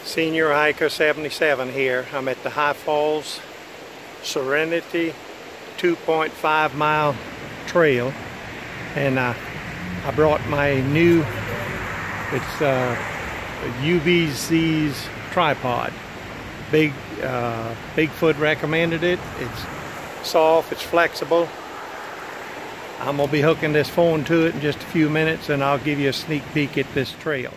Senior Hiker 77 here. I'm at the High Falls Serenity 2.5 mile trail, and I brought my new, it's UBC's tripod. Bigfoot recommended it. It's soft, it's flexible. I'm gonna be hooking this phone to it in just a few minutes, and I'll give you a sneak peek at this trail.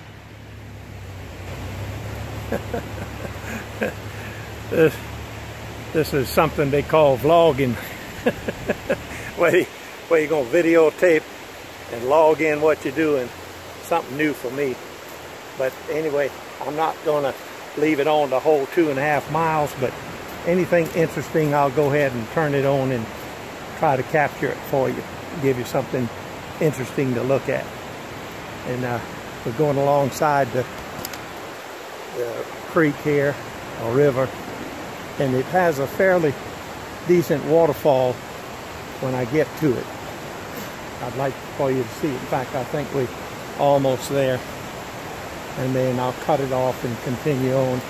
This is something they call vlogging. where you're gonna videotape and log in what you're doing. Something new for me. But anyway, I'm not gonna leave it on the whole 2.5 miles, but anything interesting, I'll go ahead and turn it on and try to capture it for you, give you something interesting to look at. And we're going alongside the creek here, or river, and it has a fairly decent waterfall when I get to it. I'd like for you to see it. In fact, I think we're almost there, and then I'll cut it off and continue on.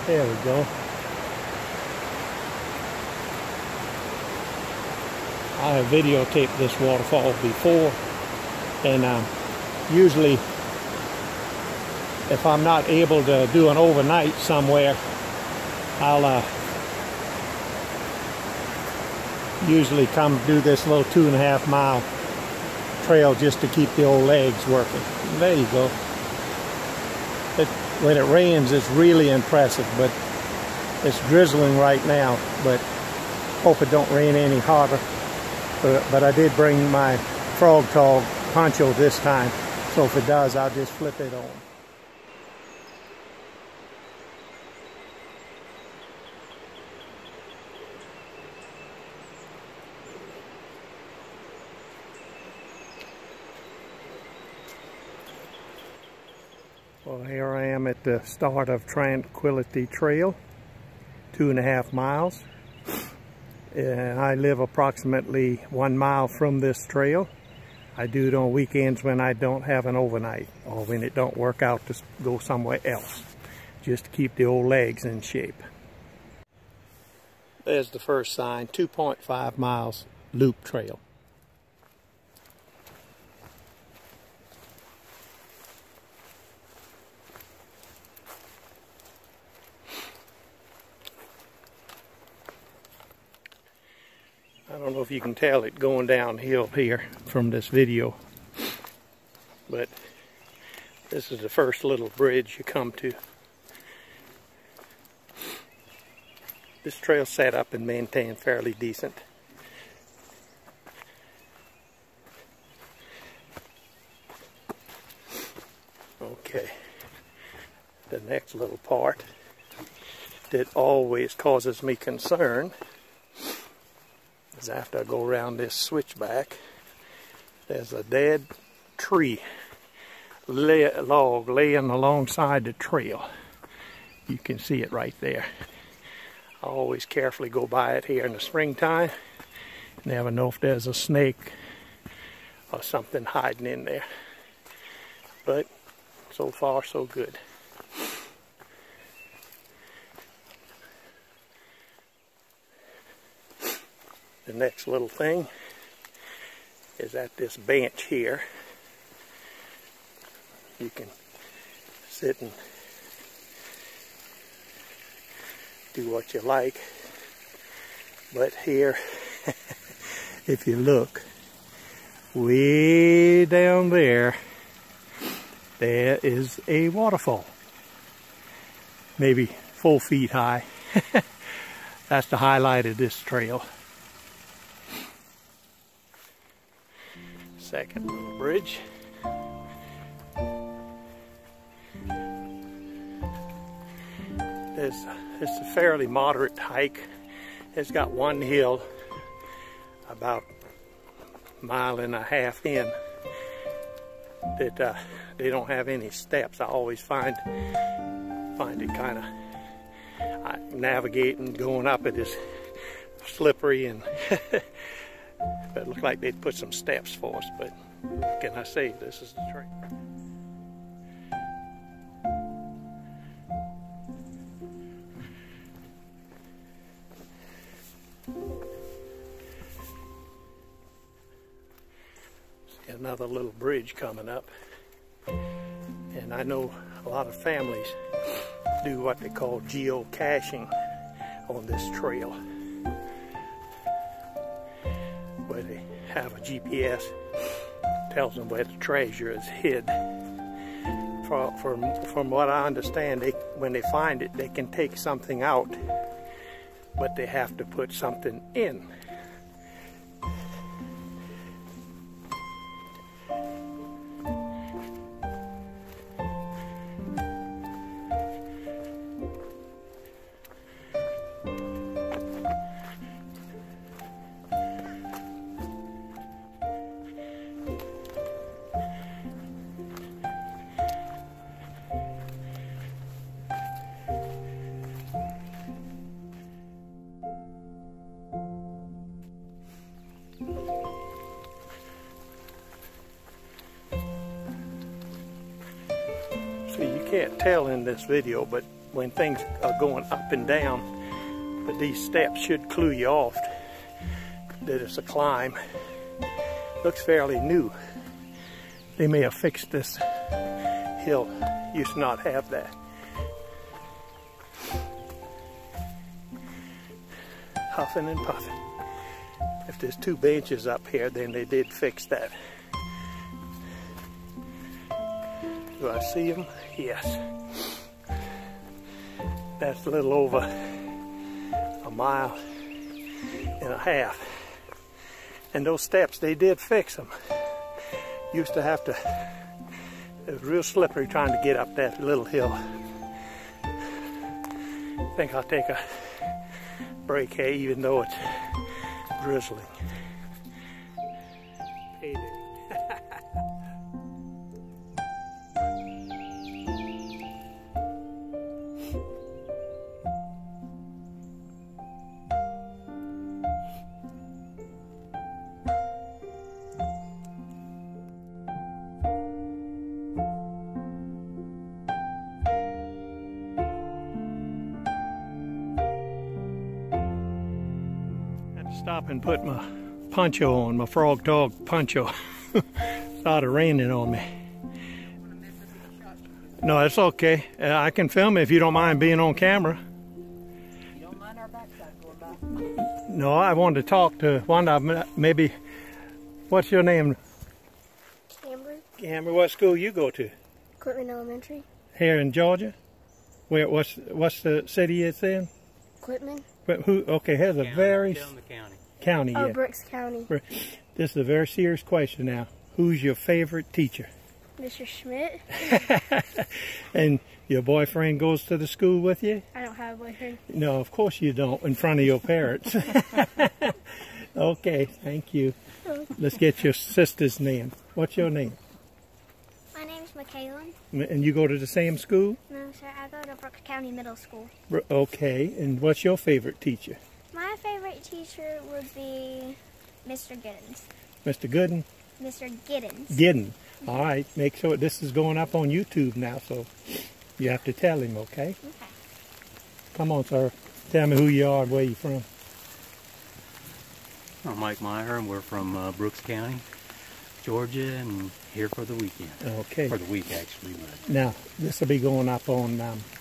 There we go. I have videotaped this waterfall before, and usually if I'm not able to do an overnight somewhere, I'll usually come do this little 2.5 mile trail just to keep the old legs working. And there you go. When it rains, it's really impressive, but it's drizzling right now, but hope it don't rain any harder. But I did bring my frog tog poncho this time, so if it does, I'll just flip it on. Well, here I am at the start of Tranquility Trail, 2.5 miles. And I live approximately 1 mile from this trail. I do it on weekends when I don't have an overnight, or when it don't work out to go somewhere else, just to keep the old legs in shape. There's the first sign, 2.5 miles loop trail. I don't know if you can tell it going downhill here from this video, but this is the first little bridge you come to. This trail's set up and maintained fairly decent. Okay, the next little part that always causes me concern is after I go around this switchback, there's a dead tree log laying alongside the trail. You can see it right there. I always carefully go by it here in the springtime. Never know if there's a snake or something hiding in there. But so far so good. The next little thing is at this bench here. You can sit and do what you like. But here, if you look, way down there, there is a waterfall. Maybe 4 feet high. That's the highlight of this trail. Second little bridge. It's a fairly moderate hike. It's got one hill about 1.5 miles in that they don't have any steps. I always find it kind of navigating going up it is slippery, and but it looked like they'd put some steps for us, but what can I say? This is the trail. another little bridge coming up. And I know a lot of families do what they call geocaching on this trail, where they have a GPS, tells them where the treasure is hid. From what I understand, when they find it, they can take something out, but they have to put something in. You can't tell in this video, but when things are going up and down, but these steps should clue you off that it's a climb. Looks fairly new. They may have fixed this hill. Used to not have that. Huffing and puffing. If there's two benches up here, then they did fix that. Do I see them? Yes. That's a little over a mile and a half. And those steps, they did fix them. Used to have to, it was real slippery trying to get up that little hill. I think I'll take a break here, even though it's drizzling. Payday. Stop and put my poncho on, my frog dog poncho. Started raining on me. No, it's okay. I can film it if you don't mind being on camera. You don't mind our backside going by? No, I wanted to talk to one of them. Maybe, what's your name? Camber. Camber, what school you go to? Quitman Elementary. Here in Georgia? Where? What's the city it's in? Quitman. But who? Okay, here's a very county. Oh, Yeah. Brooks County. This is a very serious question now. Who's your favorite teacher? Mr. Schmidt. And your boyfriend goes to the school with you? I don't have a boyfriend. No, of course you don't, in front of your parents. Okay, thank you. Let's get your sister's name. What's your name? My name's McKaylin. And you go to the same school? No, sir. I go to Brooks County Middle School. Okay, and what's your favorite teacher? My favorite teacher would be Mr. Giddens. Mr. Gooden? Mr. Giddens. Giddens. All right, make sure this is going up on YouTube now, so you have to tell him, okay? Okay. Come on, sir. Tell me who you are and where you're from. I'm Mike Meyer, and we're from Brooks County, Georgia, and here for the weekend. Okay. For the week, actually. But Now, this will be going up on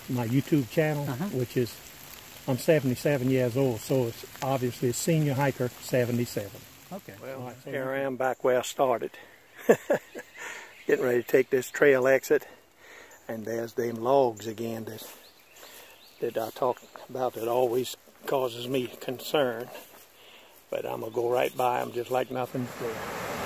my YouTube channel, which is, I'm 77 years old, so it's obviously Senior Hiker 77. okay. Well, right, so here I am back where I started. Getting ready to take this trail exit, and there's them logs again that I talked about that always causes me concern. But I'm going to go right by them just like nothing's there.